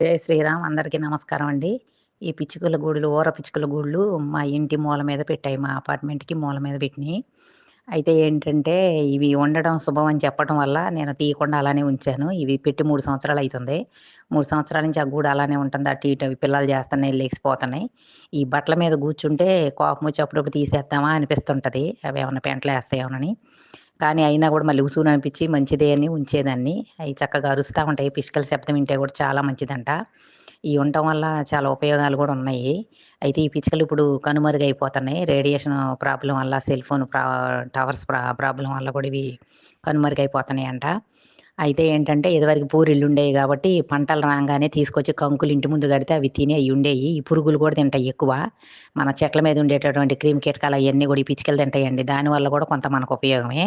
జై శ్రీరామ్. అందరికీ నమస్కారం అండి. ఈ పిచ్చుకల గూడులు, ఊర పిచ్చుకల గూళ్ళు మా ఇంటి మూల మీద పెట్టాయి. మా అపార్ట్‌మెంట్‌కి మూల మీద పెట్టినియి. అయితే ఏంటంటే, ఇవి ఉండడం శుభం అని చెప్పడం వల్ల నేను తీయకుండా అలానే ఉంచాను. ఇవి పెట్టి 3 సంవత్సరాలయితుంది. 3 సంవత్సరాల నుంచి ఆ గూడు అలానే ఉంటుంది. అటు ఇటు అవి పిల్లలు చేస్తున్నాయి, లెగిసిపోతున్నాయి. ఈ బట్టల మీద కూర్చుంటే కోపమొచ్చి అప్పుడప్పుడు తీసేద్దామా అనిపిస్తుంటది. అవేమన్నా పెంటలేస్తాయేమోనని. కానీ అయినా గూడా మళ్ళీ ఉసూననిపిచ్చి మంచిదే అని ఉంచేదాన్ని. అయి చక్కగా అరుస్తా ఉంటాయి. పిచ్చుకల శబ్దం వింటే గూడా చాలా మంచిదంట. ఇయి ఉండటం వల్ల చాలా ఉపయోగాలు గూడా ఉన్నాయి. అయితే ఈ పిచ్చుకలు ఇప్పుడు కనుమరుగైపోతున్నాయి. రేడియేషన్ ప్రాబ్లమ్ వల్ల, సెల్ ఫోన్ టవర్స్ ప్రాబ్లమ్ వల్ల గూడా ఇవి కనుమరుగైపోతున్నాయంట. అయితే ఏంటంటే, ఇదివరకు పూరిళ్ళుండేయి గాబట్టి, పంటలు రాంగానే తీసుకొచ్చి కంకులు ఇంటి ముందు గడితే అవి తిని అయ్యుండేయి. ఈ పురుగులు గూడా తింటాయి ఎక్కువ. మన చెట్ల మీద ఉండేటటువంటి క్రిమి కీటకాలు అయన్నీ గూడా ఈ పిచ్చుకలు తింటాయండి. దానివల్ల గూడా కొంత మనకు ఉపయోగమే.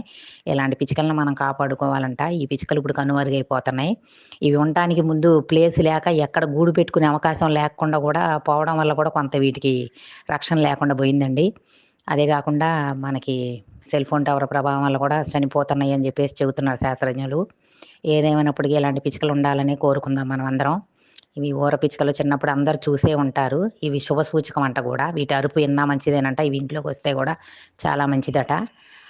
ఇలాంటి పిచ్చుకలను మనం కాపాడుకోవాలంట. ఈ పిచ్చుకలు ఇప్పుడు కనుమరుగైపోతున్నాయి. ఇవి ఉండటానికి ముందు ప్లేస్ లేక ఎక్కడ గూడు పెట్టుకునే అవకాశం లేకుండా గూడా పోవడం వల్ల గూడా కొంత వీటికి రక్షణ లేకుండా పోయిందండి. అదే గాకుండా మనకి సెల్ ఫోన్ టవర్ ప్రభావం వల్ల గూడా చనిపోతున్నాయని జెప్పేసి చెబుతున్నారు శాస్త్రజ్ఞులు. ఏదేమైనప్పటికీ ఇలాంటి పిచ్చుకలు ఉండాలని కోరుకుందాం మనమందరం. ఇవి ఊర పిచ్చుకలు చిన్నప్పుడు అందరూ చూసే ఉంటారు. ఇవి శుభ సూచకం అంట గూడా. వీటి అరుపు ఇన్నా మంచిదేనంట. ఇవి ఇంట్లోకొస్తే గూడా చాలా మంచిదట.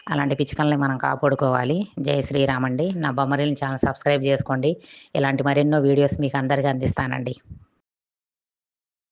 అలాంటి పిచ్చుకల్ని మనం కాపాడుకోవాలి. జై శ్రీరామ్ అండి. నా బొమ్మరిల్ని ఛానల్ సబ్స్క్రైబ్ జేసుకోండి. ఇలాంటి మరెన్నో వీడియోస్ మీకు అందరికి అందిస్తానండి.